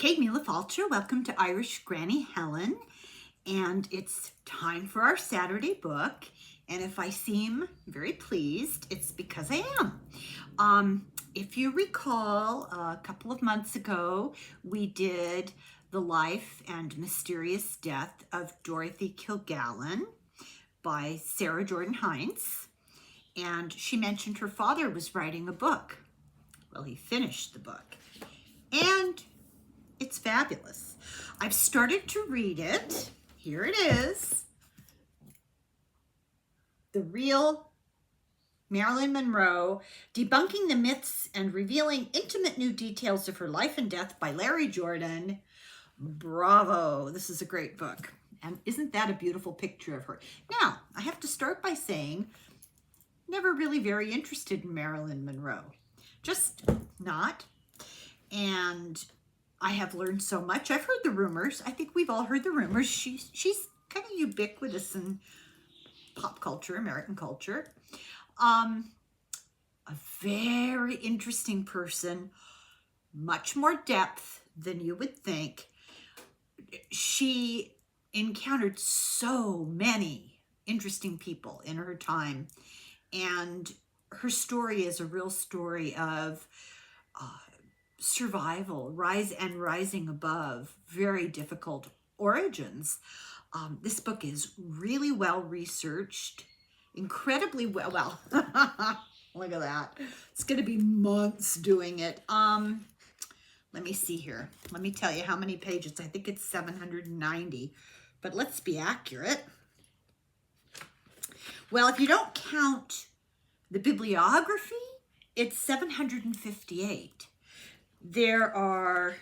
Kate Mila Falcher, welcome to Irish Granny Helen, and it's time for our Saturday book, and if I seem very pleased, it's because I am. If you recall, a couple of months ago, we did The Life and Mysterious Death of Dorothy Kilgallen by Sarah Jordan Hines, and she mentioned her father was writing a book. Well, he finished the book, and it's fabulous. I've started to read it. Here it is. The Real Marilyn Monroe, Debunking the Myths and Revealing Intimate New Details of Her Life and Death by Larry Jordan. Bravo. This is a great book. And isn't that a beautiful picture of her? Now, I have to start by saying, never really very interested in Marilyn Monroe. Just not. And I have learned so much. I've heard the rumors. I think we've all heard the rumors. She's kind of ubiquitous in pop culture, American culture. A very interesting person, much more depth than you would think. She encountered so many interesting people in her time, and her story is a real story of survival, rising above very difficult origins. This book is really well researched, incredibly well. Look at that. It's going to be months doing it. Let me see here. Let me tell you how many pages. I think it's 790, but let's be accurate. Well, if you don't count the bibliography, it's 758. There are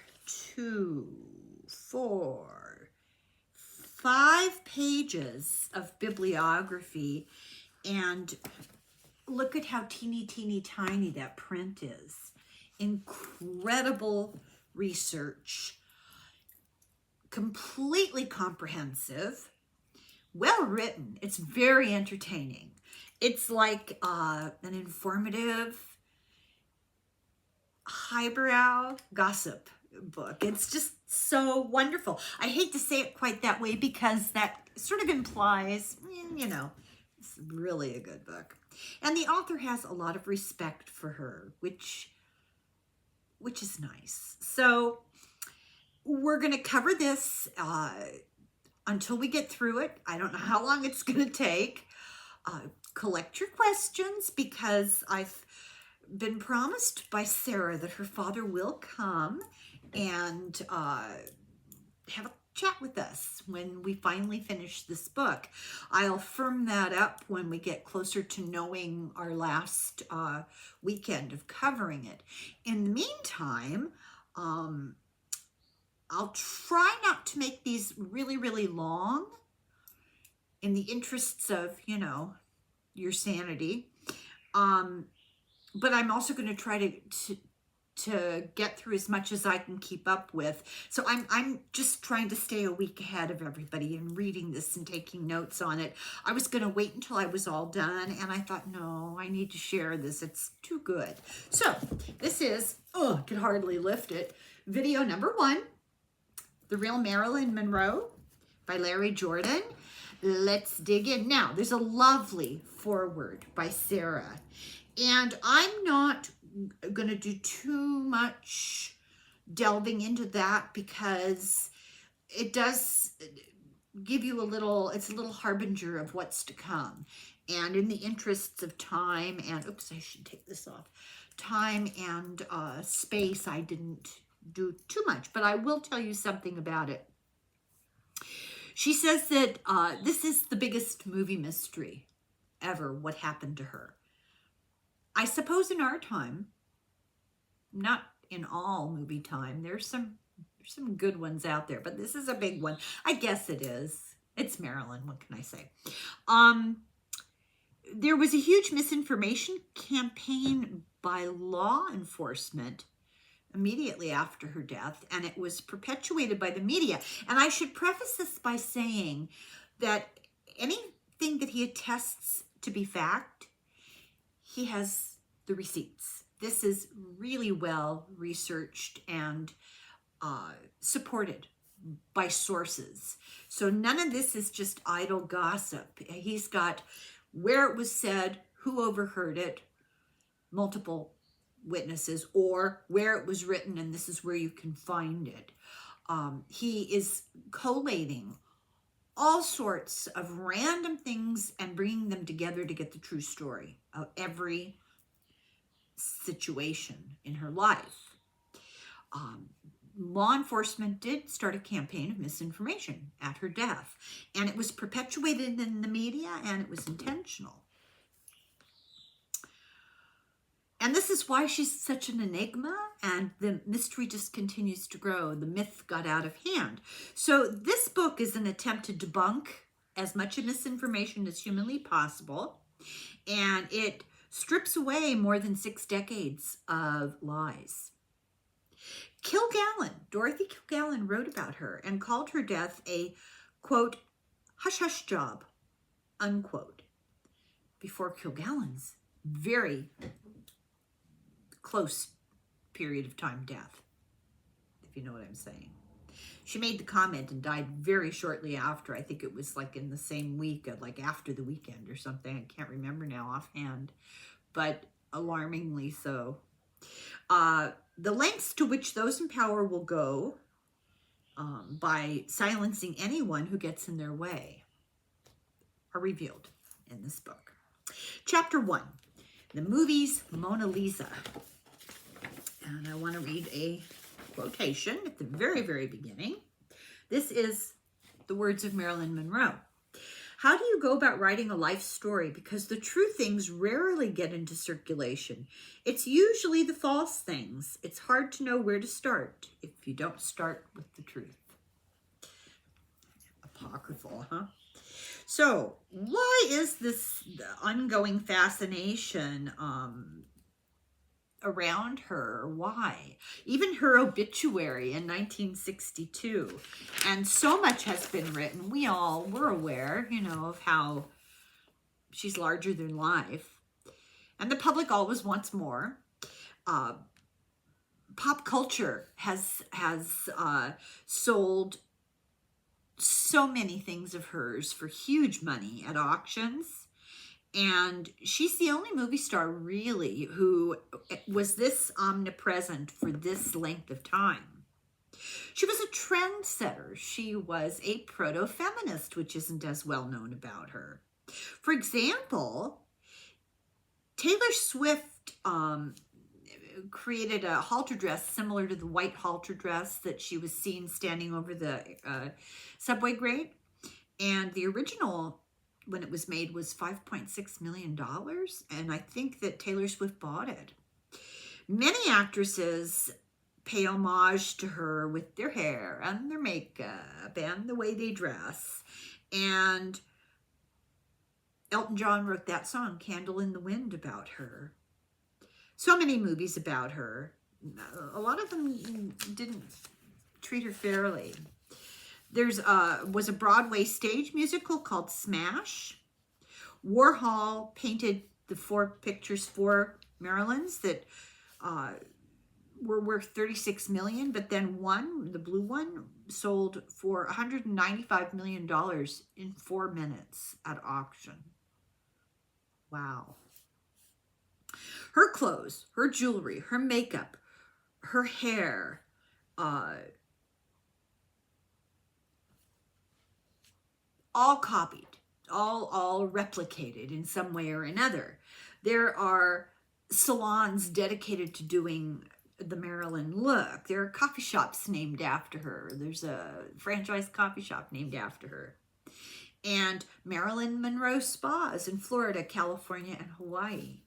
5 pages of bibliography, and look at how teeny tiny that print is. Incredible research, completely comprehensive, well written. It's very entertaining. It's like an informative, highbrow gossip book. It's just so wonderful. I hate to say it quite that way because that sort of implies, you know, it's really a good book. And the author has a lot of respect for her, which is nice. So we're going to cover this until we get through it. I don't know how long it's going to take. Collect your questions because I've been promised by Sarah that her father will come and have a chat with us when we finally finish this book. I'll firm that up when we get closer to knowing our last weekend of covering it. In the meantime, I'll try not to make these really long in the interests of, you know, your sanity. But I'm also going to try to get through as much as I can keep up with. So I'm just trying to stay a week ahead of everybody and reading this and taking notes on it. I was going to wait until I was all done, and I thought, no, I need to share this. It's too good. So this is, I could hardly lift it, video number 1, The Real Marilyn Monroe by Larry Jordan. Let's dig in. Now, there's a lovely foreword by Sarah. And I'm not going to do too much delving into that because it does give you it's a little harbinger of what's to come. And in the interests of time and, oops, I should take this off, time and space, I didn't do too much, but I will tell you something about it. She says that this is the biggest movie mystery ever, what happened to her. I suppose in our time, not in all movie time, there's some good ones out there, but this is a big one. I guess it is. It's Marilyn, what can I say? There was a huge misinformation campaign by law enforcement immediately after her death, and it was perpetuated by the media. And I should preface this by saying that anything that he attests to be fact, he has the receipts. This is really well researched and supported by sources. So none of this is just idle gossip. He's got where it was said, who overheard it, multiple witnesses, or where it was written, and this is where you can find it. He is collating all sorts of random things and bringing them together to get the true story of every situation in her life. Law enforcement did start a campaign of misinformation at her death, and it was perpetuated in the media, and it was intentional. And this is why she's such an enigma, and the mystery just continues to grow. The myth got out of hand. So this book is an attempt to debunk as much of misinformation as humanly possible, and it strips away more than 6 decades of lies. Kilgallen, Dorothy Kilgallen, wrote about her and called her death a, quote, hush-hush job, unquote, before Kilgallen's very close period of time death, if you know what I'm saying. She made the comment and died very shortly after. I think it was like in the same week, like after the weekend or something. I can't remember now offhand, but alarmingly so. The lengths to which those in power will go by silencing anyone who gets in their way are revealed in this book. Chapter 1, the movie's Mona Lisa. And I want to read a quotation at the very, very beginning. This is the words of Marilyn Monroe. How do you go about writing a life story? Because the true things rarely get into circulation. It's usually the false things. It's hard to know where to start if you don't start with the truth. Apocryphal, huh? So why is this ongoing fascination around her? Why? Even her obituary in 1962. And so much has been written. We all were aware, you know, of how she's larger than life. And the public always wants more. Pop culture has sold so many things of hers for huge money at auctions. And she's the only movie star really who was this omnipresent for this length of time. She was a trendsetter. She was a proto-feminist, which isn't as well known about her. For example, Taylor Swift created a halter dress similar to the white halter dress that she was seen standing over the subway grate. And the original, when it was made, was $5.6 million. And I think that Taylor Swift bought it. Many actresses pay homage to her with their hair and their makeup and the way they dress. And Elton John wrote that song, Candle in the Wind, about her. So many movies about her. A lot of them didn't treat her fairly. There's was a Broadway stage musical called Smash. Warhol painted the 4 pictures for Marilyn's that were worth $36 million, but then one, the blue one, sold for $195 million in 4 minutes at auction. Wow. Her clothes, her jewelry, her makeup, her hair, all copied, all replicated in some way or another. There are salons dedicated to doing the Marilyn look. There are coffee shops named after her. There's a franchise coffee shop named after her. And Marilyn Monroe spas in Florida, California, and Hawaii.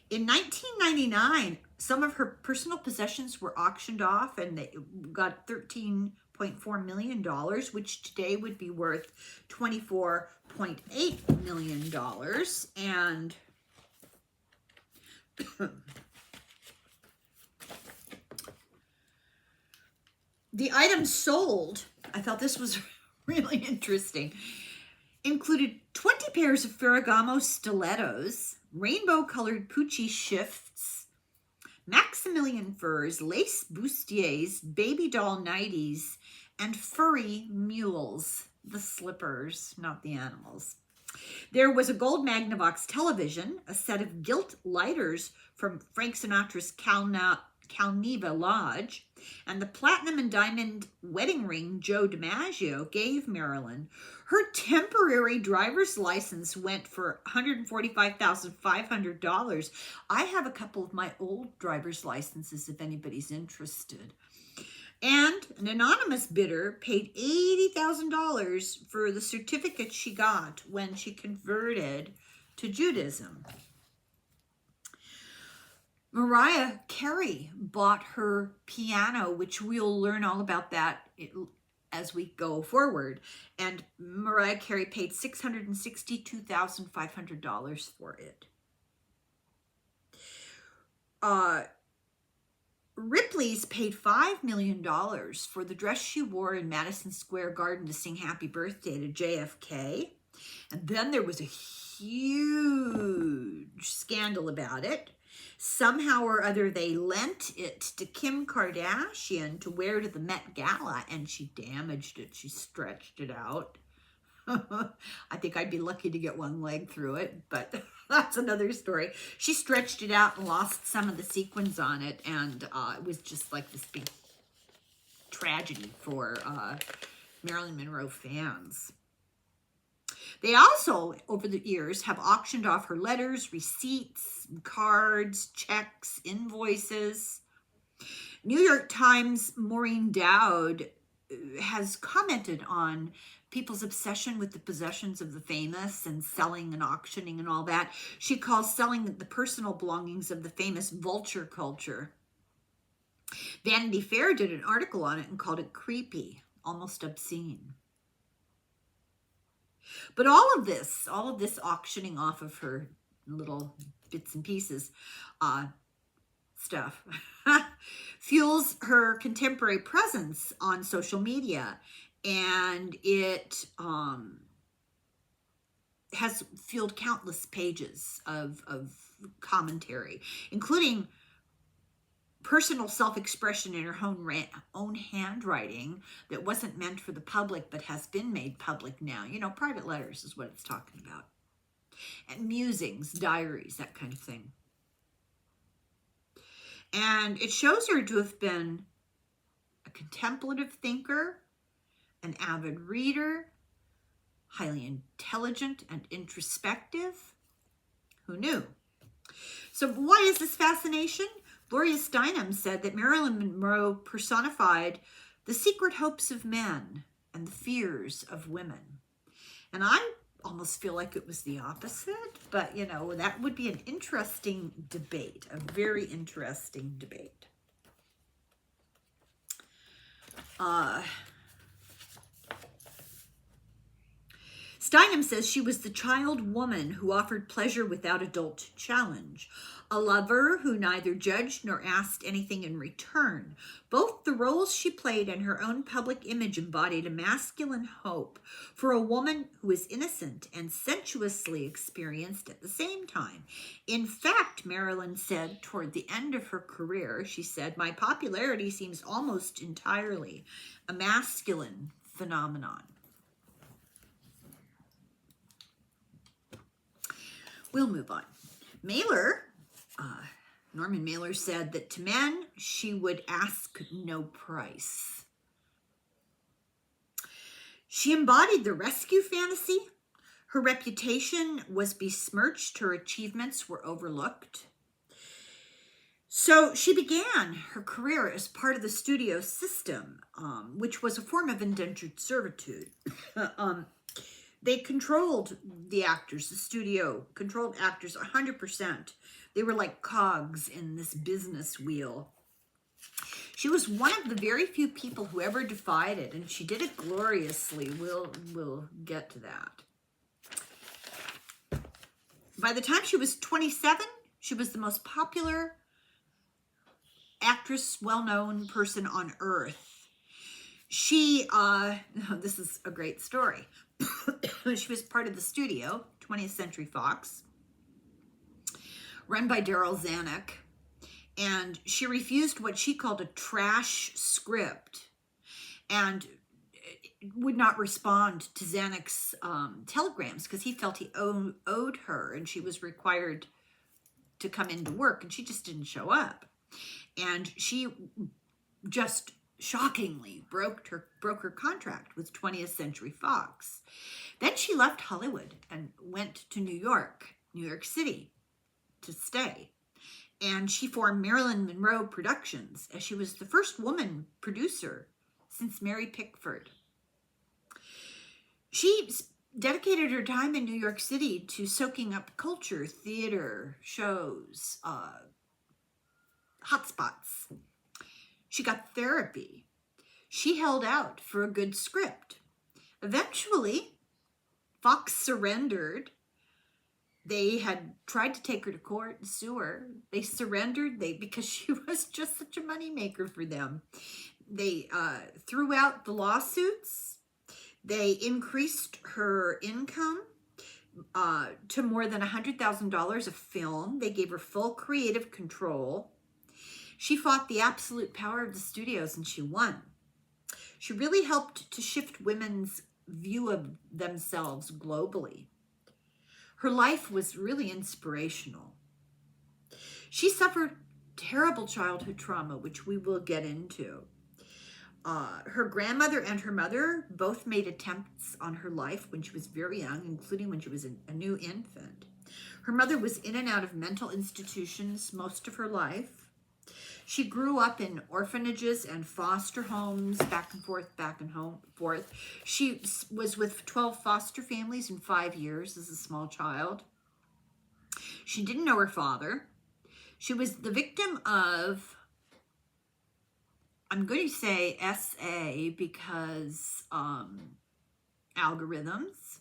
In 1999, some of her personal possessions were auctioned off and they got $13.4 million, which today would be worth $24.8 million. And the items sold, I thought this was really interesting, included 20 pairs of Ferragamo stilettos, rainbow-colored Pucci shifts, Maximilian furs, lace bustiers, baby doll nighties, and furry mules. The slippers, not the animals. There was a gold Magnavox television, a set of gilt lighters from Frank Sinatra's Calneva Lodge, and the platinum and diamond wedding ring Joe DiMaggio gave Marilyn. Her temporary driver's license went for $145,500. I have a couple of my old driver's licenses if anybody's interested. And an anonymous bidder paid $80,000 for the certificate she got when she converted to Judaism. Mariah Carey bought her piano, which we'll learn all about that as we go forward. And Mariah Carey paid $662,500 for it. Ripley's paid $5 million for the dress she wore in Madison Square Garden to sing happy birthday to JFK. And then there was a huge scandal about it. Somehow or other, they lent it to Kim Kardashian to wear to the Met Gala, and she damaged it. She stretched it out. I think I'd be lucky to get one leg through it, but that's another story. She stretched it out and lost some of the sequins on it, and it was just like this big tragedy for Marilyn Monroe fans. They also, over the years, have auctioned off her letters, receipts, cards, checks, invoices. New York Times' Maureen Dowd has commented on people's obsession with the possessions of the famous and selling and auctioning and all that. She calls selling the personal belongings of the famous vulture culture. Vanity Fair did an article on it and called it creepy, almost obscene. But all of this auctioning off of her little bits and pieces stuff fuels her contemporary presence on social media, and it has fueled countless pages of commentary, including personal self-expression in her own handwriting that wasn't meant for the public but has been made public now. You know, private letters is what it's talking about. And musings, diaries, that kind of thing. And it shows her to have been a contemplative thinker, an avid reader, highly intelligent and introspective. Who knew? So why is this fascination? Gloria Steinem said that Marilyn Monroe personified the secret hopes of men and the fears of women. And I almost feel like it was the opposite, but you know, that would be an interesting debate, a very interesting debate. Steinem says she was the child woman who offered pleasure without adult challenge, a lover who neither judged nor asked anything in return. Both the roles she played and her own public image embodied a masculine hope for a woman who is innocent and sensuously experienced at the same time. In fact, Marilyn said toward the end of her career, she said, "My popularity seems almost entirely a masculine phenomenon." We'll move on. Norman Mailer said that to men, she would ask no price. She embodied the rescue fantasy. Her reputation was besmirched. Her achievements were overlooked. So she began her career as part of the studio system, which was a form of indentured servitude. They controlled the actors, the studio controlled actors 100%. They were like cogs in this business wheel. She was one of the very few people who ever defied it, and she did it gloriously. We'll get to that. By the time she was 27, she was the most popular actress, well-known person on earth. She, this is a great story. She was part of the studio, 20th Century Fox, run by Daryl Zanuck. And she refused what she called a trash script and would not respond to Zanuck's telegrams because he felt he owed her, and she was required to come into work, and she just didn't show up. And she just shockingly broke her contract with 20th Century Fox. Then she left Hollywood and went to New York City to stay. And she formed Marilyn Monroe Productions, as she was the first woman producer since Mary Pickford. She dedicated her time in New York City to soaking up culture, theater, shows, hotspots. She got therapy. She held out for a good script. Eventually, Fox surrendered. They had tried to take her to court and sue her. They surrendered because she was just such a moneymaker for them. They threw out the lawsuits. They increased her income to more than $100,000 a film. They gave her full creative control. She fought the absolute power of the studios, and she won. She really helped to shift women's view of themselves globally. Her life was really inspirational. She suffered terrible childhood trauma, which we will get into. Her grandmother and her mother both made attempts on her life when she was very young, including when she was a new infant. Her mother was in and out of mental institutions most of her life. She grew up in orphanages and foster homes, back and forth. She was with 12 foster families in 5 years as a small child. She didn't know her father. She was the victim of, I'm going to say SA because algorithms,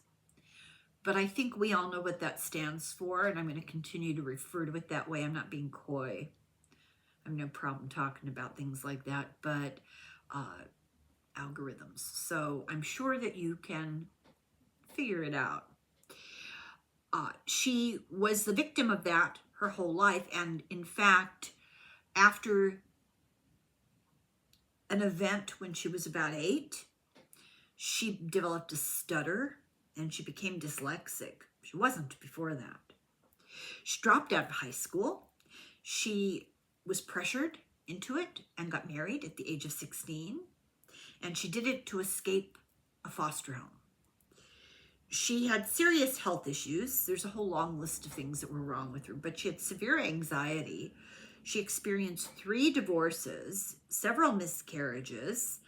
but I think we all know what that stands for, and I'm going to continue to refer to it that way. I'm not being coy. I have no problem talking about things like that, but algorithms. So I'm sure that you can figure it out. She was the victim of that her whole life, and in fact, after an event when she was about 8, she developed a stutter and she became dyslexic. She wasn't before that. She dropped out of high school. She was pressured into it and got married at the age of 16, and she did it to escape a foster home. She had serious health issues. There's a whole long list of things that were wrong with her, but she had severe anxiety. She experienced 3 divorces, several miscarriages.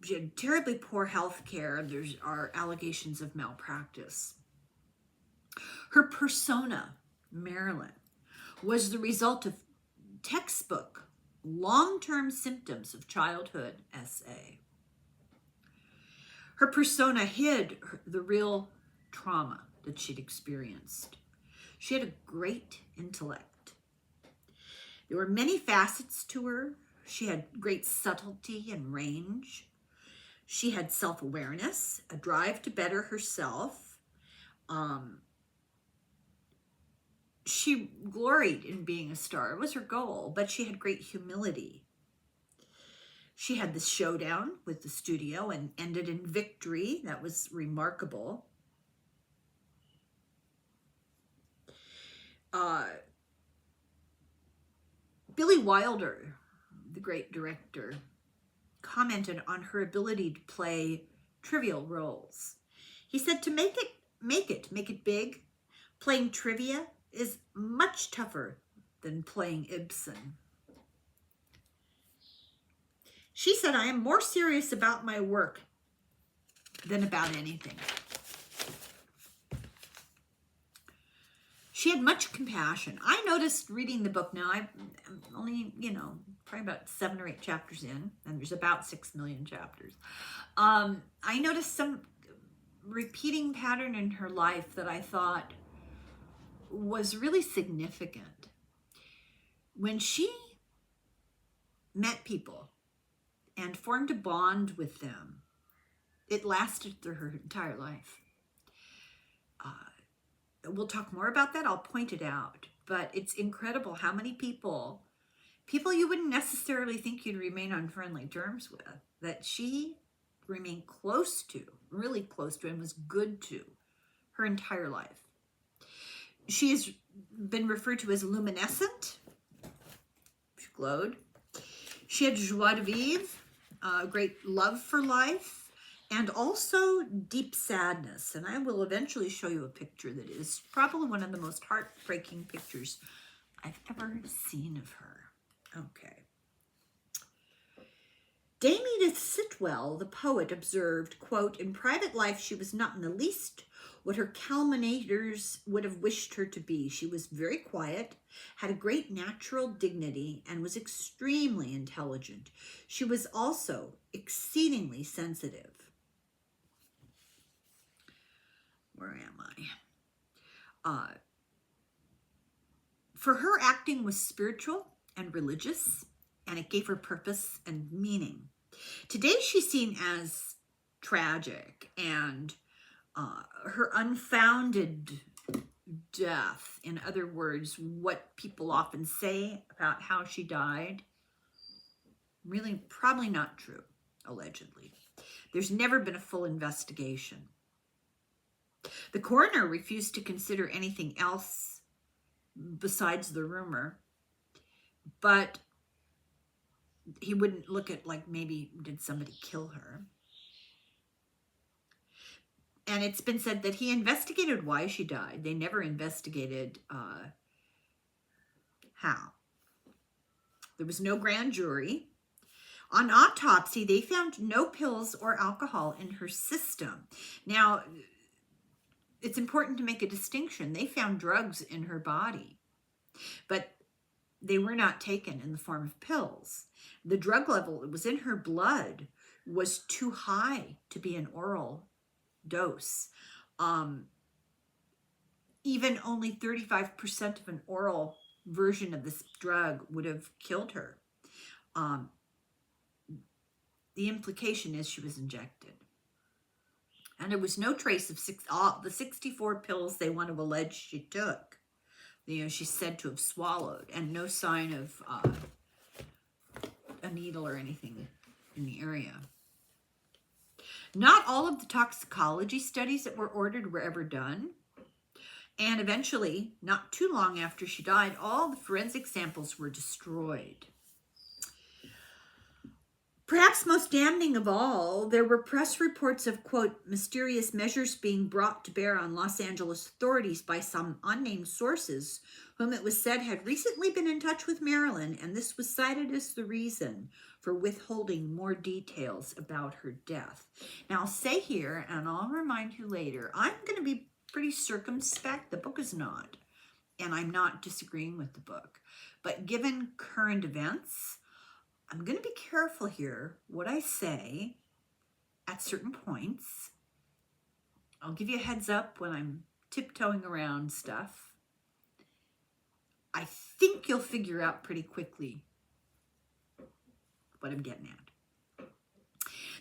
She had terribly poor health care. There are allegations of malpractice. Her persona, Marilyn, was the result of textbook long-term symptoms of childhood SA. Her persona hid the real trauma that she'd experienced. She had a great intellect. There were many facets to her. She had great subtlety and range. She had self-awareness, a drive to better herself. She gloried in being a star. It was her goal, but she had great humility. She had this showdown with the studio and ended in victory. That was remarkable. Billy Wilder, the great director, commented on her ability to play trivial roles. He said, to make it big, playing trivia is much tougher than playing Ibsen. She said, I am more serious about my work than about anything. She had much compassion. I noticed reading the book now, I'm only, probably about 7 or 8 chapters in, and there's about 6 million chapters. I noticed some repeating pattern in her life that I thought was really significant. When she met people and formed a bond with them, it lasted through her entire life. We'll talk more about that. I'll point it out. but it's incredible how many people you wouldn't necessarily think you'd remain on friendly terms with, that she remained close to, really close to, and was good to her entire life. She has been referred to as luminescent. She glowed. She had joie de vivre, great love for life, and also deep sadness. And I will eventually show you a picture that is probably one of the most heartbreaking pictures I've ever seen of her. Okay. Dame Edith Sitwell, the poet, observed, quote, "In private life, she was not in the least what her calumniators would have wished her to be. She was very quiet, had a great natural dignity, and was extremely intelligent. She was also exceedingly sensitive." Where am I? For her, acting was spiritual and religious, and it gave her purpose and meaning. Today, she's seen as tragic, and her unfounded death, in other words, what people often say about how she died, really probably not true, allegedly. There's never been a full investigation. The coroner refused to consider anything else besides the rumor, but he wouldn't look at, like, maybe did somebody kill her. And it's been said that he investigated why she died. They never investigated how. There was no grand jury. On autopsy, they found no pills or alcohol in her system. Now, it's important to make a distinction. They found drugs in her body, but they were not taken in the form of pills. The drug level that was in her blood was too high to be an oral dose. Even only 35% of an oral version of this drug would have killed her. The implication is she was injected. And there was no trace of the 64 pills they want to allege she took. She's said to have swallowed, and no sign of a needle or anything in the area. Not all of the toxicology studies that were ordered were ever done. And eventually, not too long after she died, all the forensic samples were destroyed. Perhaps most damning of all, there were press reports of, quote, "mysterious measures being brought to bear on Los Angeles authorities by some unnamed sources whom it was said had recently been in touch with Marilyn, and this was cited as the reason for withholding more details about her death." Now, I'll say here, and I'll remind you later, I'm going to be pretty circumspect. The book is not, and I'm not disagreeing with the book. But given current events, I'm going to be careful here what I say at certain points. I'll give you a heads up when I'm tiptoeing around stuff. I think you'll figure out pretty quickly what I'm getting at.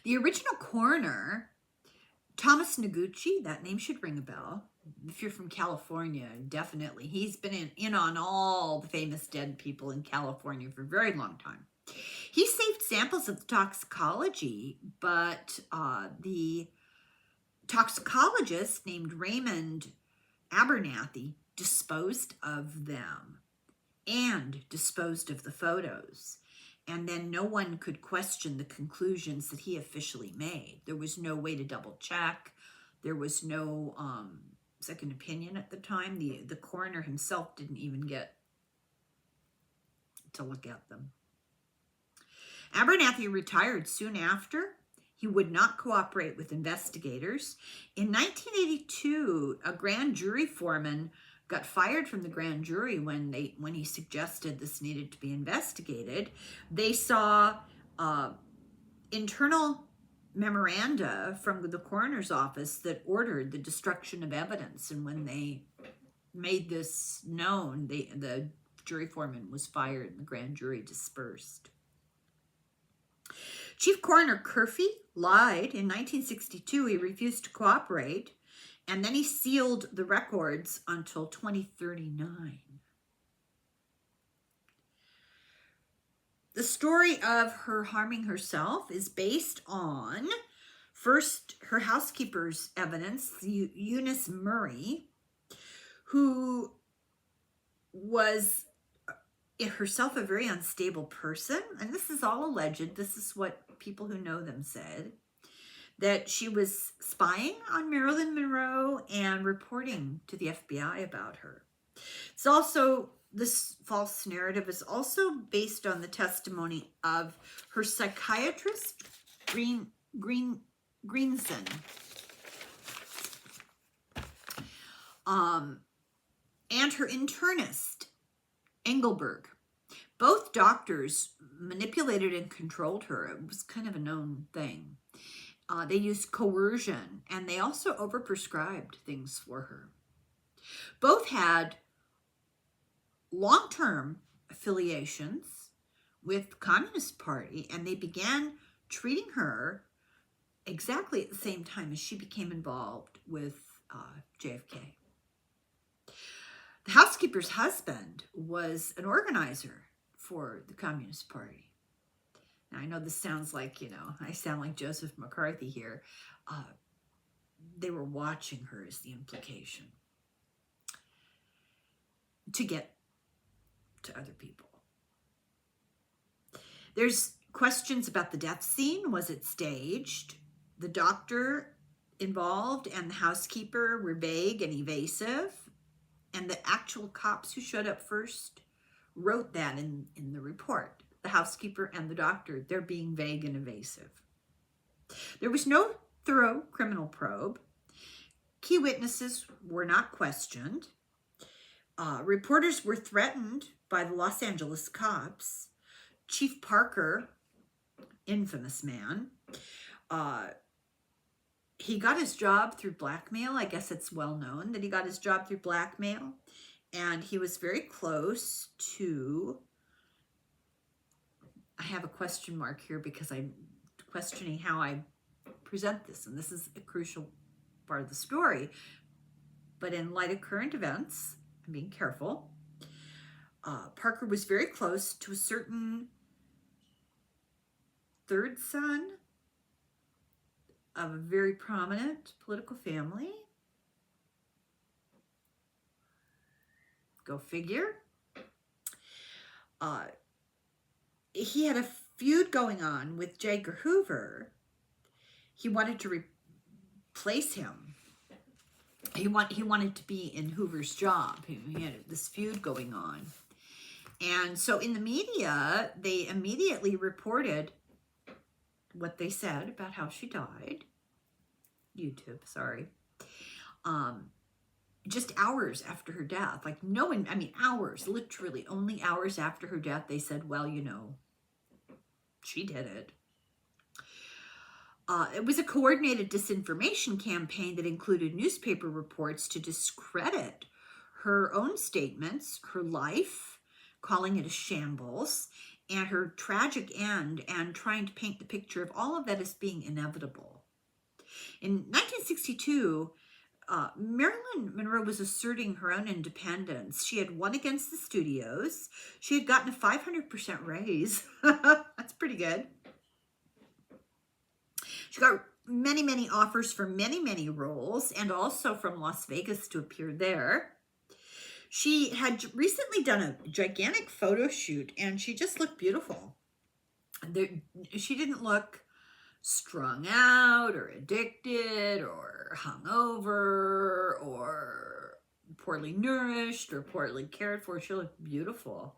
The original coroner, Thomas Noguchi, that name should ring a bell. If you're from California, definitely. He's been in on all the famous dead people in California for a very long time. He saved samples of the toxicology, but the toxicologist named Raymond Abernathy disposed of them and disposed of the photos. And then no one could question the conclusions that he officially made. There was no way to double check. There was no second opinion at the time. The coroner himself didn't even get to look at them. Abernathy retired soon after. He would not cooperate with investigators. In 1982, a grand jury foreman got fired from the grand jury when he suggested this needed to be investigated. They saw internal memoranda from the coroner's office that ordered the destruction of evidence, and when they made this known, the jury foreman was fired and the grand jury dispersed. Chief Coroner Curfey lied. In 1962, he refused to cooperate, and then he sealed the records until 2039. The story of her harming herself is based on, first, her housekeeper's evidence, Eunice Murray, who was herself a very unstable person. And this is all alleged. This is what people who know them said. That she was spying on Marilyn Monroe and reporting to the FBI about her. It's also, this false narrative is also based on the testimony of her psychiatrist, Greenson, and her internist, Engelberg. Both doctors manipulated and controlled her. It was kind of a known thing. They used coercion, and they also overprescribed things for her. Both had long-term affiliations with the Communist Party, and they began treating her exactly at the same time as she became involved with JFK. The housekeeper's husband was an organizer for the Communist Party. Now, I know this sounds like, I sound like Joseph McCarthy here. They were watching her is the implication to get to other people. There's questions about the death scene. Was it staged? The doctor involved and the housekeeper were vague and evasive. And the actual cops who showed up first wrote that in the report. The housekeeper and the doctor, they're being vague and evasive. There was no thorough criminal probe. Key witnesses were not questioned. Reporters were threatened by the Los Angeles cops. Chief Parker, infamous man, he got his job through blackmail. I guess it's well known that he got his job through blackmail. And he was very close to, I have a question mark here because I'm questioning how I present this. And this is a crucial part of the story. But in light of current events, I'm being careful. Parker was very close to a certain third son of a very prominent political family. Go figure. He had a feud going on with J. Edgar Hoover. He wanted to replace him. He wanted to be in Hoover's job. He had this feud going on. And so in the media, they immediately reported what they said about how she died. YouTube, sorry. Just hours after her death, like no one, I mean hours, literally only hours after her death, they said, well, she did it. It was a coordinated disinformation campaign that included newspaper reports to discredit her own statements, her life, calling it a shambles, and her tragic end, and trying to paint the picture of all of that as being inevitable. In 1962, Marilyn Monroe was asserting her own independence. She had won against the studios. She had gotten a 500% raise. That's pretty good. She got many, many offers for many, many roles, and also from Las Vegas to appear there. She had recently done a gigantic photo shoot, and she just looked beautiful. She didn't look strung out or addicted or hungover or poorly nourished or poorly cared for. She looked beautiful.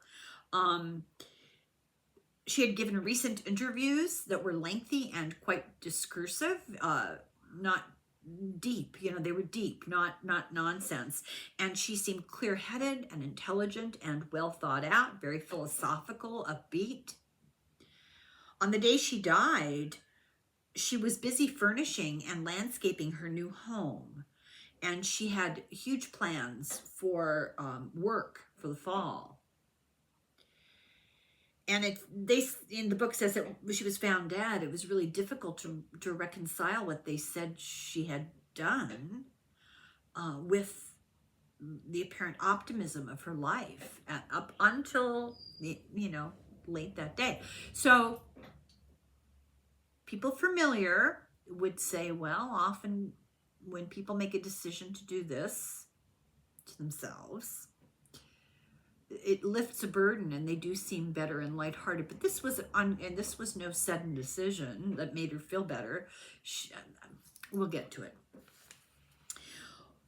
She had given recent interviews that were lengthy and quite discursive, not deep. They were deep, not nonsense. And she seemed clear-headed and intelligent and well thought out, very philosophical, upbeat. On the day she died, she was busy furnishing and landscaping her new home. And she had huge plans for work for the fall. And in the book says that when she was found dead, it was really difficult to reconcile what they said she had done with the apparent optimism of her life up until, late that day. So people familiar would say, well, often when people make a decision to do this to themselves, it lifts a burden and they do seem better and lighthearted. But this was and this was no sudden decision that made her feel better. We'll get to it.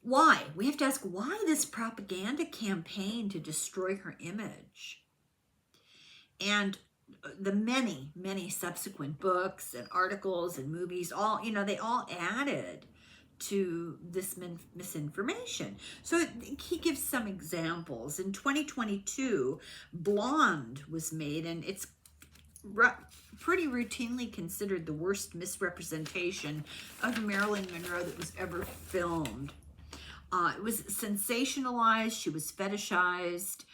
Why? We have to ask why this propaganda campaign to destroy her image. And the many, many subsequent books and articles and movies, all, they all added to this misinformation. So he gives some examples. In 2022, Blonde was made, and it's pretty routinely considered the worst misrepresentation of Marilyn Monroe that was ever filmed. It was sensationalized. She was fetishized.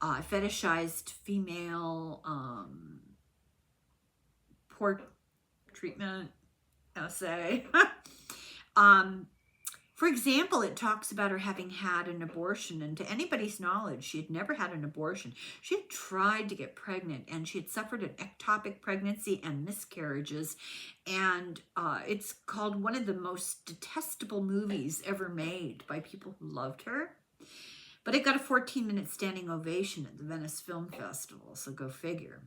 Fetishized female poor treatment essay. For example, it talks about her having had an abortion, and to anybody's knowledge, she had never had an abortion. She had tried to get pregnant, and she had suffered an ectopic pregnancy and miscarriages, and it's called one of the most detestable movies ever made by people who loved her. But it got a 14-minute standing ovation at the Venice Film Festival, so go figure.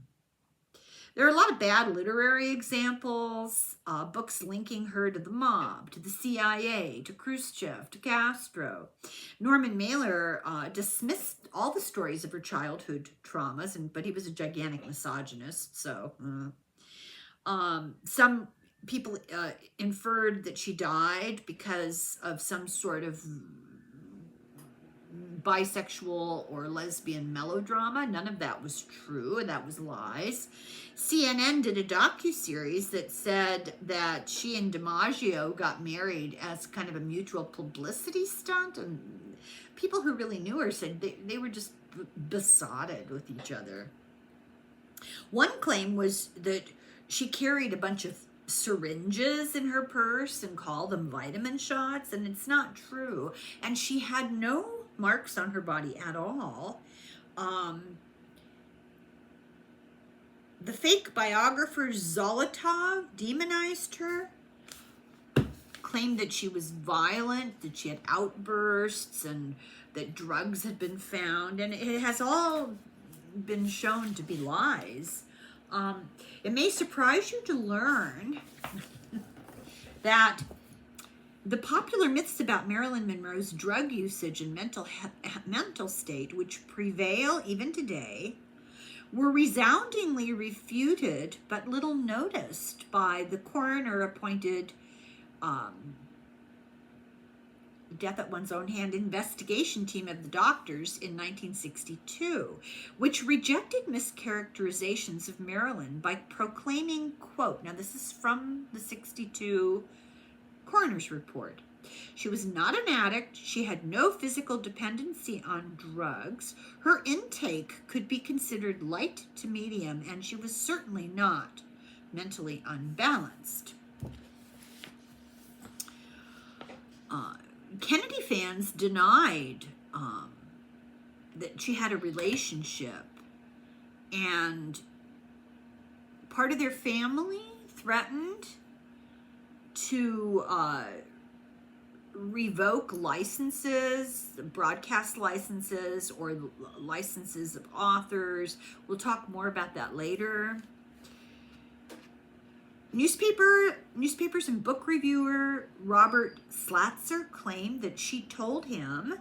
There are a lot of bad literary examples, books linking her to the mob, to the CIA, to Khrushchev, to Castro. Norman Mailer dismissed all the stories of her childhood traumas, but he was a gigantic misogynist, so... some people inferred that she died because of some sort of bisexual or lesbian melodrama. None of that was true. That was lies. CNN did a docuseries that said that she and DiMaggio got married as kind of a mutual publicity stunt, and people who really knew her said they were just besotted with each other. One claim was that she carried a bunch of syringes in her purse and called them vitamin shots, and it's not true. And she had no marks on her body at all. The fake biographer Zolotov demonized her, claimed that she was violent, that she had outbursts, and that drugs had been found, and it has all been shown to be lies. It may surprise you to learn that the popular myths about Marilyn Monroe's drug usage and mental state, which prevail even today, were resoundingly refuted but little noticed by the coroner-appointed death at one's own hand investigation team of the doctors in 1962, which rejected mischaracterizations of Marilyn by proclaiming, quote, now this is from the 62 coroner's report, she was not an addict, she had no physical dependency on drugs, her intake could be considered light to medium, and she was certainly not mentally unbalanced. Kennedy fans denied that she had a relationship, and part of their family threatened to revoke licenses, broadcast licenses, or licenses of authors. We'll talk more about that later. Newspapers and book reviewer Robert Slatzer claimed that she told him,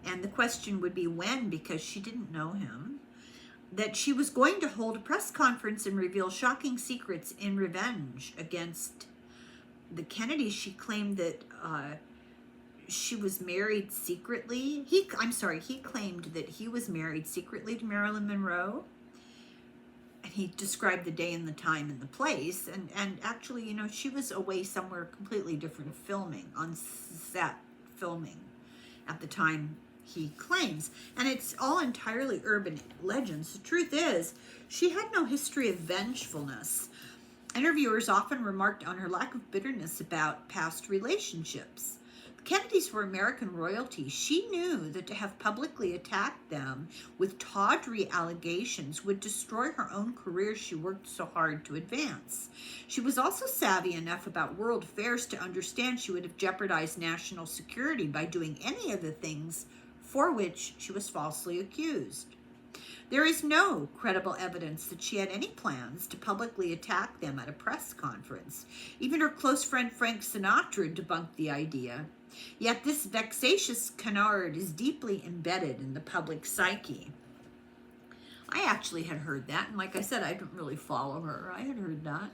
and the question would be when, because she didn't know him, that she was going to hold a press conference and reveal shocking secrets in revenge against the Kennedys. She claimed that she was married secretly. He claimed that he was married secretly to Marilyn Monroe. And he described the day and the time and the place. And actually, she was away somewhere completely different, on set filming at the time he claims. And it's all entirely urban legends. The truth is, she had no history of vengefulness. Interviewers often remarked on her lack of bitterness about past relationships. The Kennedys were American royalty. She knew that to have publicly attacked them with tawdry allegations would destroy her own career she worked so hard to advance. She was also savvy enough about world affairs to understand she would have jeopardized national security by doing any of the things for which she was falsely accused. There is no credible evidence that she had any plans to publicly attack them at a press conference. Even her close friend Frank Sinatra debunked the idea. Yet this vexatious canard is deeply embedded in the public psyche. I actually had heard that, and like I said, I didn't really follow her. I had heard that.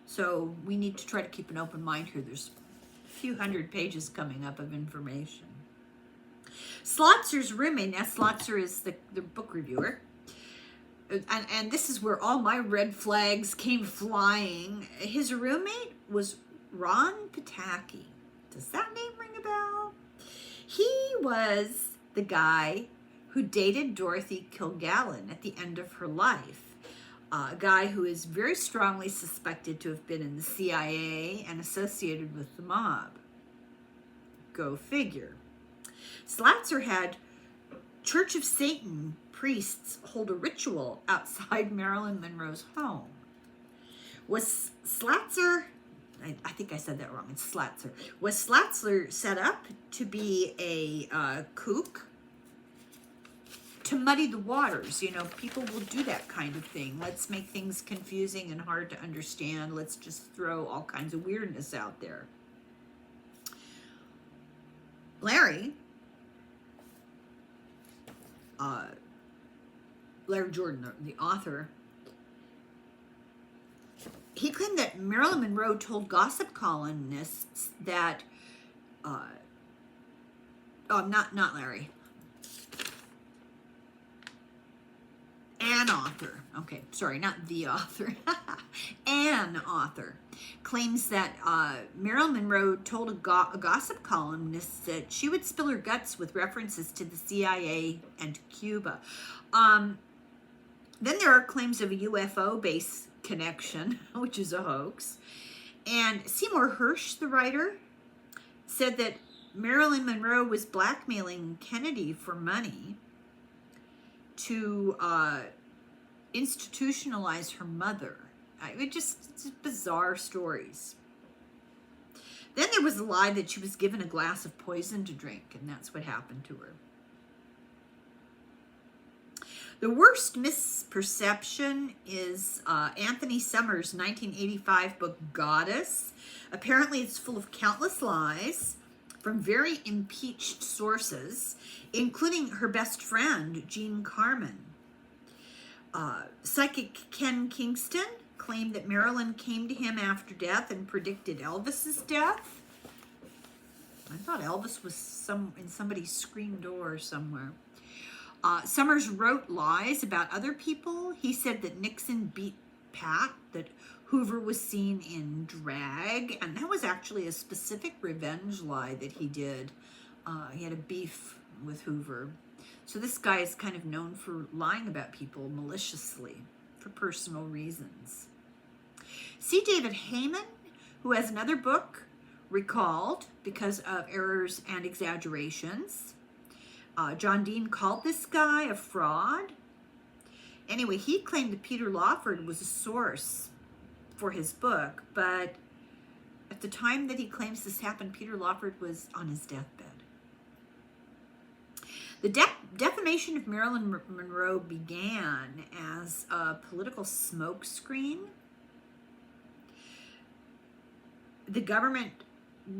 So we need to try to keep an open mind here. There's a few hundred pages coming up of information. Slotzer's roommate, now Slotzer is the book reviewer, and this is where all my red flags came flying. His roommate was Ron Pataki. Does that name ring a bell? He was the guy who dated Dorothy Kilgallen at the end of her life, a guy who is very strongly suspected to have been in the CIA and associated with the mob. Go figure. Slotzer had Church of Satan priests hold a ritual outside Marilyn Monroe's home. Was Slotzer, I think I said that wrong, it's Slotzer. Was Slotzer set up to be a kook? To muddy the waters, you know, people will do that kind of thing. Let's make things confusing and hard to understand. Let's just throw all kinds of weirdness out there. Larry Jordan, the author, he claimed that Marilyn Monroe told gossip columnists that, not Larry, an author, okay, sorry, not the author, an author, claims that Marilyn Monroe told a gossip columnist that she would spill her guts with references to the CIA and Cuba. Then there are claims of a UFO base connection, which is a hoax. And Seymour Hersh, the writer, said that Marilyn Monroe was blackmailing Kennedy for money to institutionalize her mother. It's bizarre stories. Then there was a lie that she was given a glass of poison to drink, and that's what happened to her. The worst misperception is Anthony Summers' 1985 book, Goddess. Apparently it's full of countless lies from very impeached sources, including her best friend, Jean Carmen. Psychic Ken Kingston claimed that Marilyn came to him after death and predicted Elvis's death. I thought Elvis was in somebody's screen door somewhere. Summers wrote lies about other people. He said that Nixon beat Pat, that Hoover was seen in drag, and that was actually a specific revenge lie that he did. He had a beef with Hoover. So this guy is kind of known for lying about people maliciously for personal reasons. C. David Heyman, who has another book, Recalled, because of errors and exaggerations. John Dean called this guy a fraud. Anyway, he claimed that Peter Lawford was a source for his book, but at the time that he claims this happened, Peter Lawford was on his deathbed. The defamation of Marilyn Monroe began as a political smokescreen. The government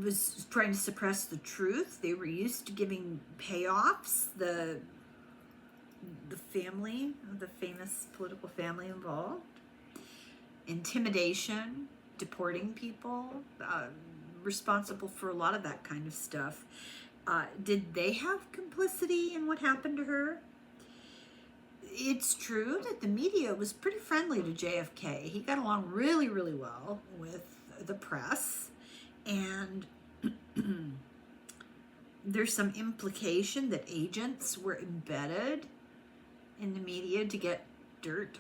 was trying to suppress the truth. They were used to giving payoffs. The family, the famous political family involved, intimidation, deporting people, responsible for a lot of that kind of stuff. Did they have complicity in what happened to her? It's true that the media was pretty friendly to JFK. He got along really, really well with the press. And there's some implication that agents were embedded in the media to get dirt.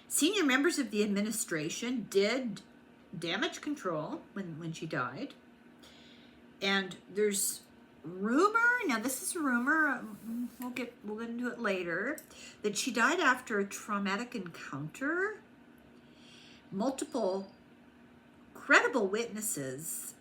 Senior members of the administration did damage control when she died. And there's rumor, now this is a rumor, we'll get into it later, that she died after a traumatic encounter. Multiple credible witnesses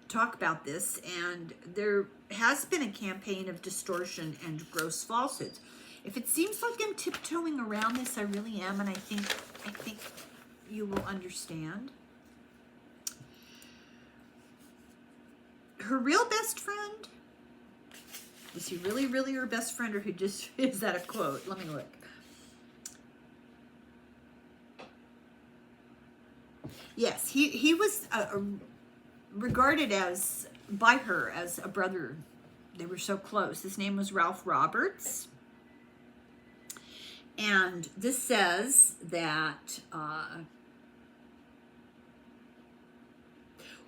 talk about this, and there has been a campaign of distortion and gross falsehoods. If it seems like I'm tiptoeing around this, I really am, and I think you will understand. Her real best friend, was he really, really her best friend, or who just, is that a quote? Let me look. Yes, he was regarded as, by her, as a brother. They were so close. His name was Ralph Roberts. And this says that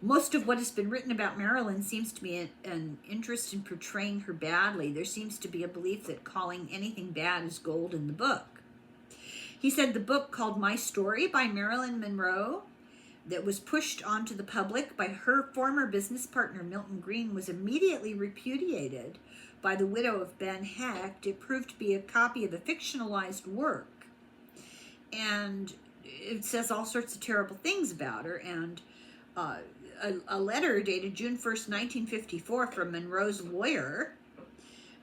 most of what has been written about Marilyn seems to be an interest in portraying her badly. There seems to be a belief that calling anything bad is gold in the book. He said the book called My Story by Marilyn Monroe, that was pushed onto the public by her former business partner Milton Green, was immediately repudiated by the widow of Ben Hecht. It proved to be a copy of a fictionalized work. And it says all sorts of terrible things about her. And a letter dated June 1st, 1954 from Monroe's lawyer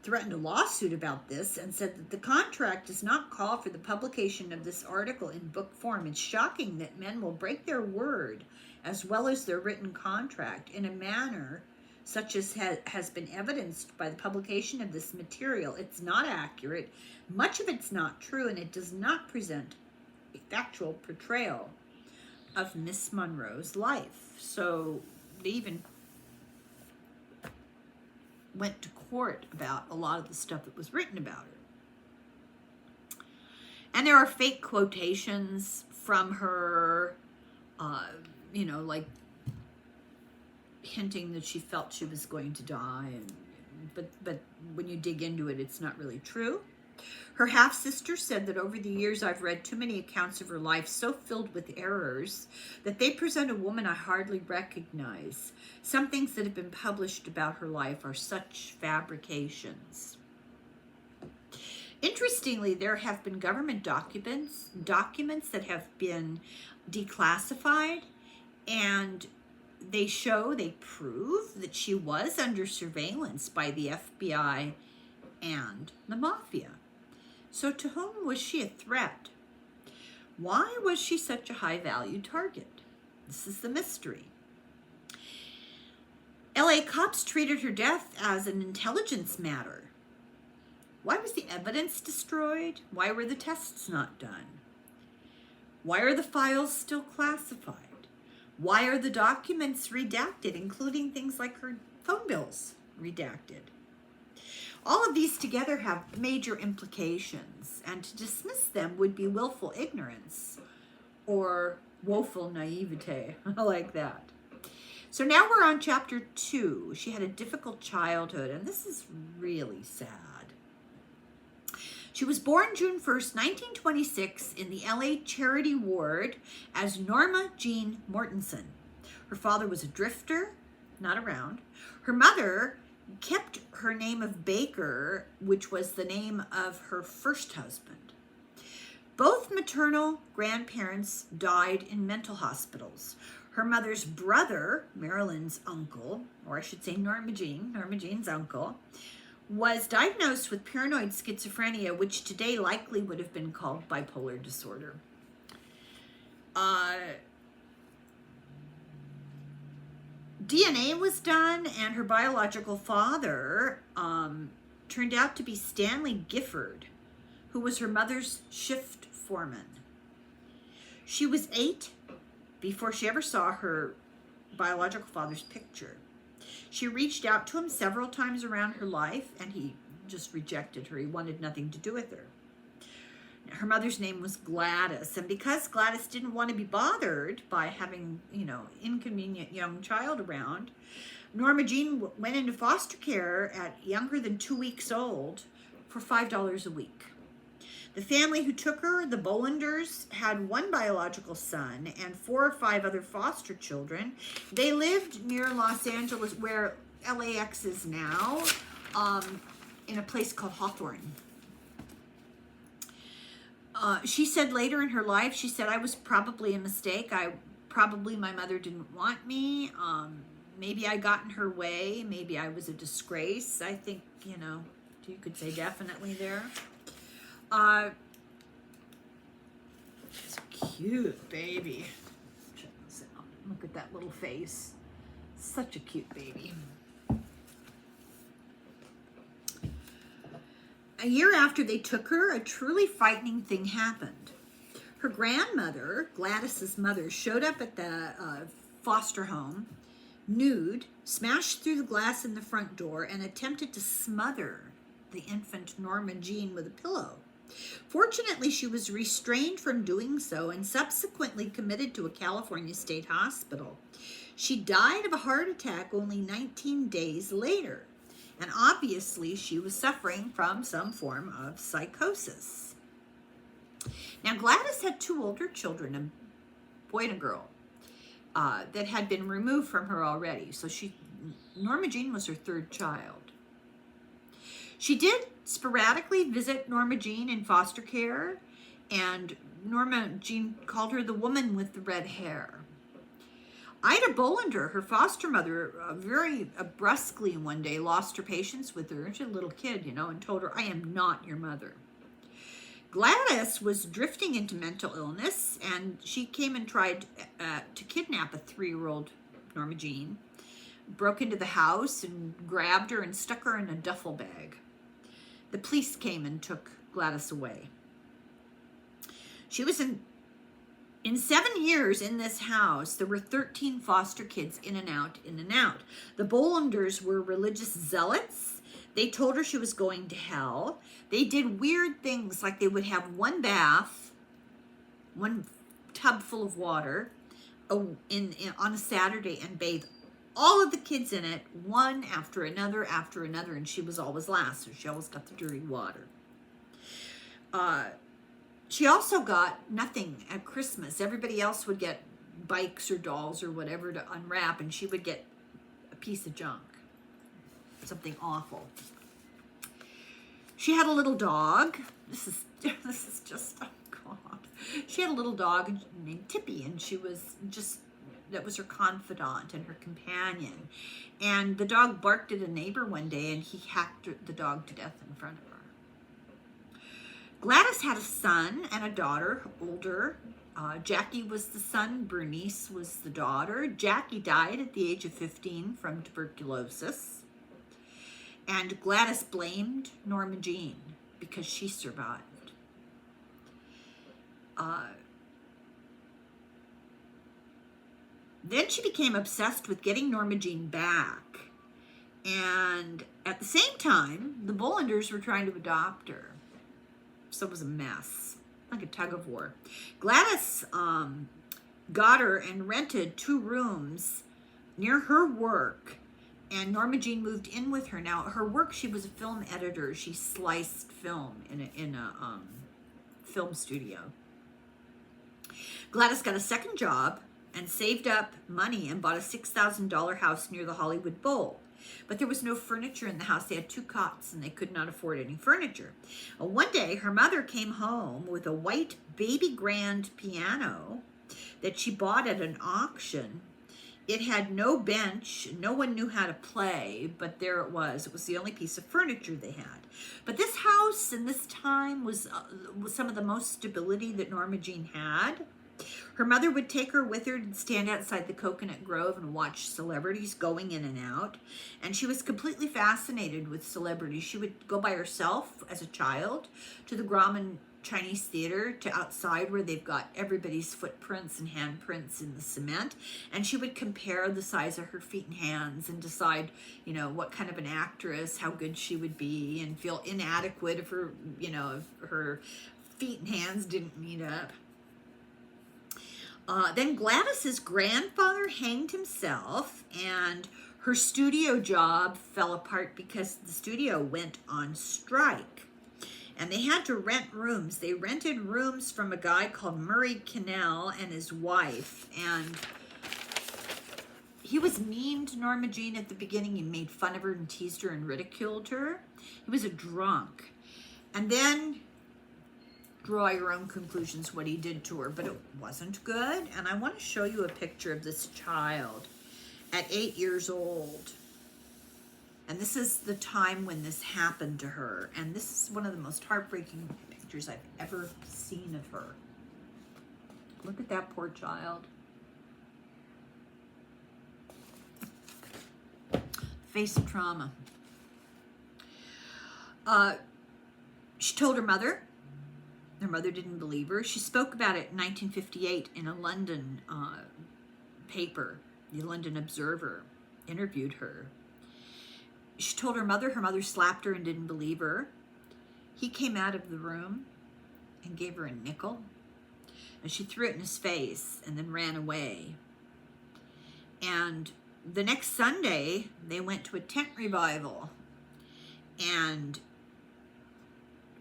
threatened a lawsuit about this and said that the contract does not call for the publication of this article in book form. It's shocking that men will break their word as well as their written contract in a manner such as has been evidenced by the publication of this material. It's not accurate, much of it's not true, and it does not present a factual portrayal of Miss Monroe's life. So they even went to court about a lot of the stuff that was written about her. And there are fake quotations from her, you know, like hinting that she felt she was going to die. But when you dig into it, it's not really true. Her half-sister said that over the years I've read too many accounts of her life so filled with errors that they present a woman I hardly recognize. Some things that have been published about her life are such fabrications. Interestingly, there have been government documents that have been declassified, and they prove that she was under surveillance by the FBI and the mafia. So to whom was she a threat? Why was she such a high-value target? This is the mystery. LA cops treated her death as an intelligence matter. Why was the evidence destroyed? Why were the tests not done? Why are the files still classified? Why are the documents redacted, including things like her phone bills redacted? All of these together have major implications, and to dismiss them would be willful ignorance or woeful naivete. I like that. So now we're on chapter 2. She had a difficult childhood, and this is really sad. She was born June 1st, 1926 in the LA Charity Ward as Norma Jean Mortensen. Her father was a drifter, not around. Her mother kept her name of Baker, which was the name of her first husband. Both maternal grandparents died in mental hospitals. Her mother's brother, Marilyn's uncle, or I should say Norma Jean's uncle, was diagnosed with paranoid schizophrenia, which today likely would have been called bipolar disorder. DNA was done, and her biological father turned out to be Stanley Gifford, who was her mother's shift foreman. She was 8 before she ever saw her biological father's picture. She reached out to him several times around her life, and he just rejected her. He wanted nothing to do with her. Her mother's name was Gladys, and because Gladys didn't want to be bothered by having, inconvenient young child around, Norma Jean went into foster care at younger than 2 weeks old for $5 a week. The family who took her, the Bollanders, had one biological son and 4 or 5 other foster children. They lived near Los Angeles, where LAX is now, in a place called Hawthorne. She said later in her life, she said, I was probably a mistake. Probably my mother didn't want me. Maybe I got in her way. Maybe I was a disgrace. I think, you could say definitely there. She's a cute baby. Check this out. Look at that little face. Such a cute baby. A year after they took her, a truly frightening thing happened. Her grandmother, Gladys's mother, showed up at the foster home, nude, smashed through the glass in the front door, and attempted to smother the infant Norma Jean with a pillow. Fortunately, she was restrained from doing so and subsequently committed to a California state hospital. She died of a heart attack only 19 days later, and obviously she was suffering from some form of psychosis. Now, Gladys had 2 older children, a boy and a girl, that had been removed from her already. So Norma Jean was her 3rd child. She did sporadically visit Norma Jean in foster care, and Norma Jean called her the woman with the red hair. Ida Bollander, her foster mother, very brusquely one day lost her patience with her. She's a little kid, and told her, I am not your mother. Gladys was drifting into mental illness, and she came and tried to kidnap a 3-year-old Norma Jean, broke into the house and grabbed her and stuck her in a duffel bag. The police came and took Gladys away. She was in 7 years in this house, there were 13 foster kids in and out, in and out. The Bollanders were religious zealots. They told her she was going to hell. They did weird things, like they would have one bath, one tub full of water on a Saturday, and bathe all of the kids in it, one after another, and she was always last, so she always got the dirty water. She also got nothing at Christmas. Everybody else would get bikes or dolls or whatever to unwrap, and she would get a piece of junk, something awful. She had a little dog. This is just, oh God. She had a little dog named Tippy, and that was her confidant and her companion. And the dog barked at a neighbor one day, and he hacked the dog to death in front of her. Gladys had a son and a daughter, older. Jackie was the son, Bernice was the daughter. Jackie died at the age of 15 from tuberculosis. And Gladys blamed Norma Jean because she survived. Then she became obsessed with getting Norma Jean back. And at the same time, the Bollanders were trying to adopt her. So it was a mess, like a tug of war. Gladys got her and rented 2 rooms near her work, and Norma Jean moved in with her. Now, her work, she was a film editor. She sliced film in a film studio. Gladys got a second job and saved up money and bought a $6,000 house near the Hollywood Bowl. But there was no furniture in the house. They had 2 cots, and they could not afford any furniture. One day, her mother came home with a white baby grand piano that she bought at an auction. It had no bench. No one knew how to play, but there it was. It was the only piece of furniture they had. But this house in this time was some of the most stability that Norma Jean had. Her mother would take her with her and stand outside the coconut grove and watch celebrities going in and out. And she was completely fascinated with celebrities. She would go by herself as a child to the Grauman Chinese Theater, to outside where they've got everybody's footprints and handprints in the cement. And she would compare the size of her feet and hands and decide, what kind of an actress, how good she would be, and feel inadequate if her feet and hands didn't meet up. Then Gladys's grandfather hanged himself, and her studio job fell apart because the studio went on strike. And they had to rent rooms. They rented rooms from a guy called Murray Cannell and his wife. And he was mean to Norma Jean at the beginning. He made fun of her and teased her and ridiculed her. He was a drunk. And then draw your own conclusions what he did to her, but it wasn't good. And I want to show you a picture of this child at 8 years old. And this is the time when this happened to her. And this is one of the most heartbreaking pictures I've ever seen of her. Look at that poor child. Face of trauma. She told her mother. Her mother didn't believe her. She spoke about it in 1958 in a London paper. The London Observer interviewed her. She told her mother slapped her and didn't believe her. He came out of the room and gave her a nickel, and she threw it in his face and then ran away. And the next Sunday, they went to a tent revival, and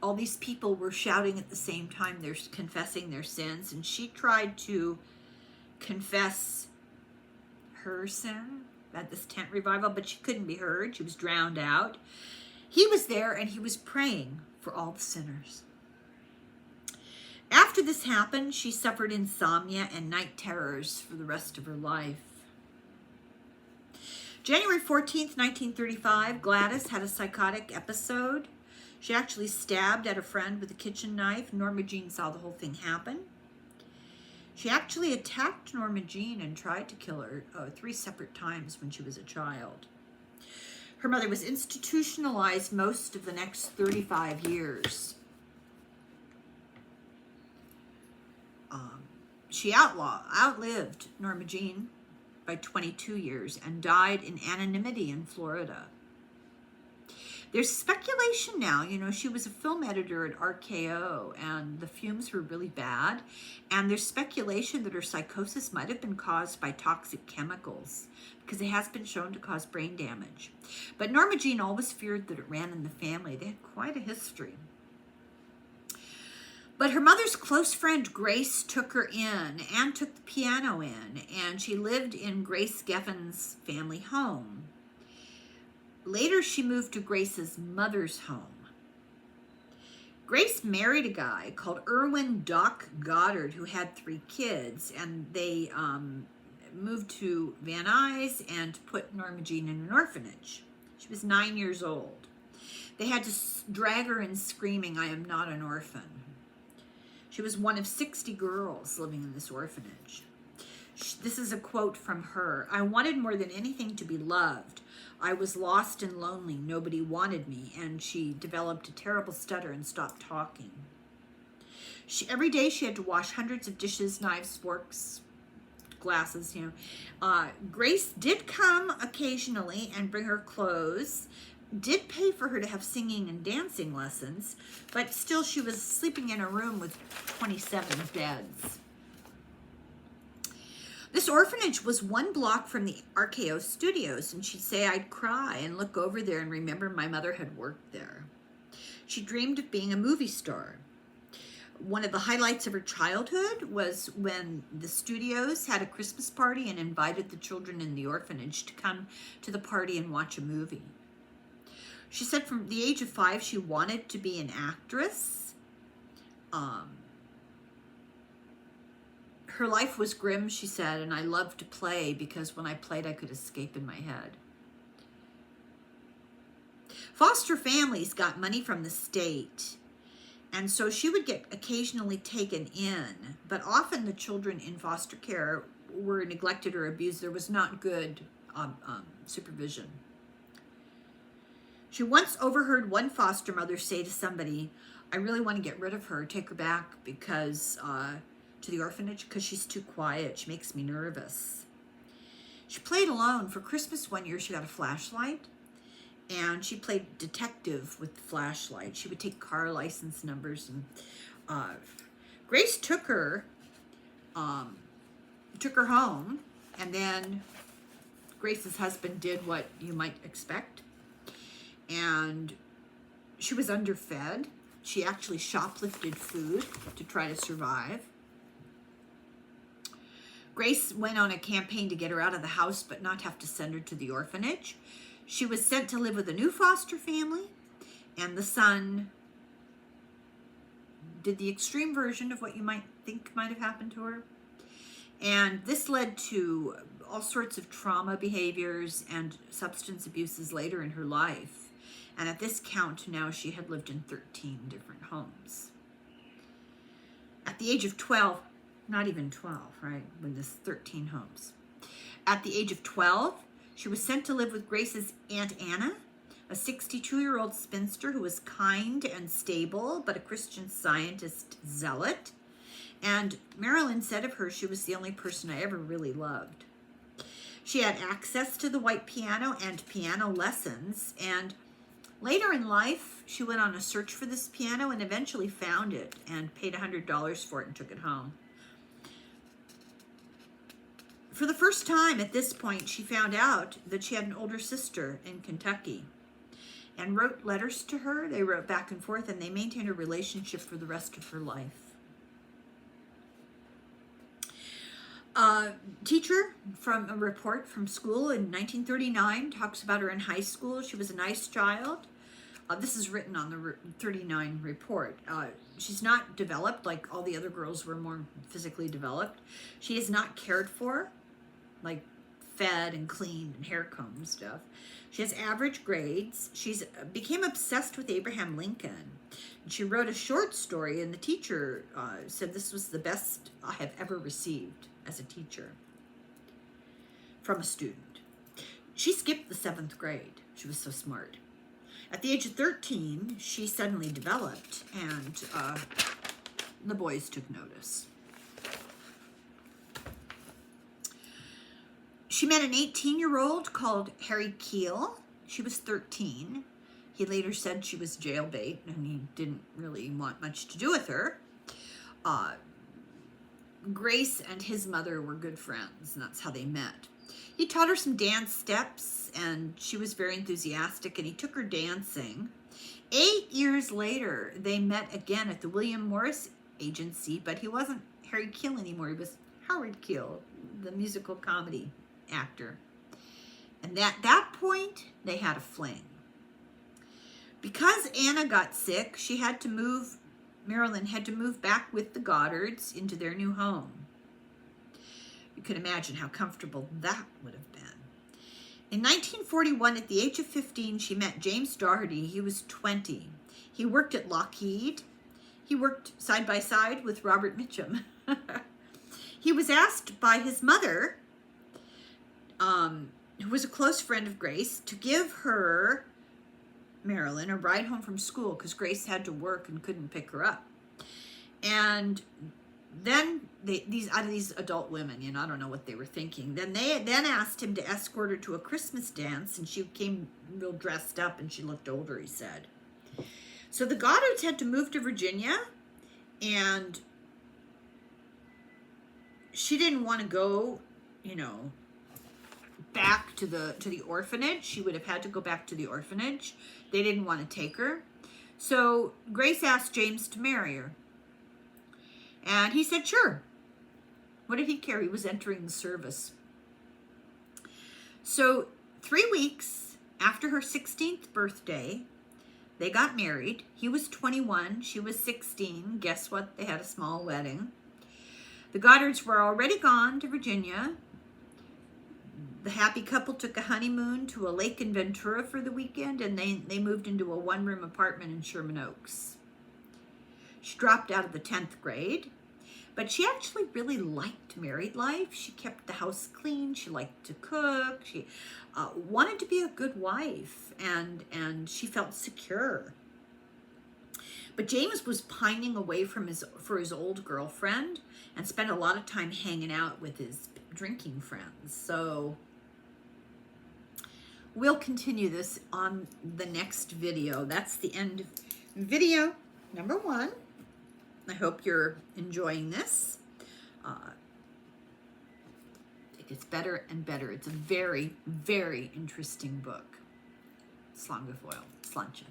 all these people were shouting at the same time. They're confessing their sins, and she tried to confess her sin at this tent revival, but she couldn't be heard. She was drowned out. He was there, and he was praying for all the sinners. After this happened, she suffered insomnia and night terrors for the rest of her life. January 14th, 1935, Gladys had a psychotic episode. She actually stabbed at a friend with a kitchen knife. Norma Jean saw the whole thing happen. She actually attacked Norma Jean and tried to kill her 3 separate times when she was a child. Her mother was institutionalized most of the next 35 years. She outlived Norma Jean by 22 years and died in anonymity in Florida. There's speculation now, you know, she was a film editor at RKO and the fumes were really bad. And there's speculation that her psychosis might have been caused by toxic chemicals because it has been shown to cause brain damage. But Norma Jean always feared that it ran in the family. They had quite a history. But her mother's close friend Grace took her in and took the piano in, and she lived in Grace Geffen's family home. Later, she moved to Grace's mother's home. Grace married a guy called Irwin Doc Goddard who had 3 kids, and they moved to Van Nuys and put Norma Jean in an orphanage. She was 9 years old. They had to drag her in screaming, "I am not an orphan." She was one of 60 girls living in this orphanage. This is a quote from her. "I wanted more than anything to be loved. I was lost and lonely. Nobody wanted me." And she developed a terrible stutter and stopped talking. Every day she had to wash hundreds of dishes, knives, forks, glasses, you know. Grace did come occasionally and bring her clothes, did pay for her to have singing and dancing lessons, but still she was sleeping in a room with 27 beds. This orphanage was 1 block from the RKO studios, and she'd say I'd cry and look over there and remember my mother had worked there. She dreamed of being a movie star. One of the highlights of her childhood was when the studios had a Christmas party and invited the children in the orphanage to come to the party and watch a movie. She said from the age of 5, she wanted to be an actress. Her life was grim, she said, and I loved to play because when I played, I could escape in my head. Foster families got money from the state, and so she would get occasionally taken in, but often the children in foster care were neglected or abused. There was not good supervision. She once overheard one foster mother say to somebody, "I really want to get rid of her, take her back because to the orphanage because she's too quiet. She makes me nervous." She played alone. For Christmas one year, she got a flashlight, and she played detective with the flashlight. She would take car license numbers, and Grace took her home, and then Grace's husband did what you might expect, and she was underfed. She actually shoplifted food to try to survive. Grace went on a campaign to get her out of the house but not have to send her to the orphanage. She was sent to live with a new foster family, and the son did the extreme version of what you might think might have happened to her. And this led to all sorts of trauma behaviors and substance abuses later in her life. And at this count now, she had lived in 13 different homes. At the age of 12, not even 12, right? When this 13 homes. At the age of 12, she was sent to live with Grace's Aunt Anna, a 62-year-old spinster who was kind and stable, but a Christian Scientist zealot. And Marilyn said of her, she was the only person I ever really loved. She had access to the white piano and piano lessons, and later in life, she went on a search for this piano and eventually found it and paid $100 for it and took it home. For the first time at this point, she found out that she had an older sister in Kentucky and wrote letters to her. They wrote back and forth, and they maintained a relationship for the rest of her life. Teacher from a report from school in 1939 talks about her in high school. She was a nice child. This is written on the 39 report. She's not developed like all the other girls were more physically developed. She is not cared for, like fed and cleaned and hair combed and stuff. She has average grades. She's became obsessed with Abraham Lincoln. She wrote a short story, and the teacher said this was the best I have ever received as a teacher from a student. She skipped the 7th grade. She was so smart. At the age of 13, she suddenly developed, and the boys took notice. She met an 18-year-old called Harry Keel. She was 13. He later said she was jailbait, and he didn't really want much to do with her. Grace and his mother were good friends, and that's how they met. He taught her some dance steps, and she was very enthusiastic, and he took her dancing. 8 years later, they met again at the William Morris Agency, but he wasn't Harry Keel anymore. He was Howard Keel, the musical comedy actor. And at that point, they had a fling. Because Anna got sick, Marilyn had to move back with the Goddards into their new home. You can imagine how comfortable that would have been. In 1941, at the age of 15, she met James Doherty. He was 20. He worked at Lockheed. He worked side by side with Robert Mitchum. He was asked by his mother, who was a close friend of Grace, to give her, Marilyn, a ride home from school because Grace had to work and couldn't pick her up. And then these adult women, I don't know what they were thinking. Then they asked him to escort her to a Christmas dance, and she came real dressed up, and she looked older, he said. So the Goddards had to move to Virginia, and she didn't want to go, back to the orphanage. She would have had to go back to the orphanage. They didn't want to take her. So Grace asked James to marry her. And he said, sure. What did he care? He was entering the service. So 3 weeks after her 16th birthday, they got married. He was 21. She was 16. Guess what? They had a small wedding. The Goddards were already gone to Virginia. The happy couple took a honeymoon to a lake in Ventura for the weekend, and they moved into a one-room apartment in Sherman Oaks. She dropped out of the 10th grade, but she actually really liked married life. She kept the house clean. She liked to cook. She wanted to be a good wife, and she felt secure. But James was pining away for his old girlfriend and spent a lot of time hanging out with his drinking friends. So we'll continue this on the next video. That's the end of video number 1. I hope you're enjoying this. It gets better and better. It's a very, very interesting book. Slán go foil. Sláinte.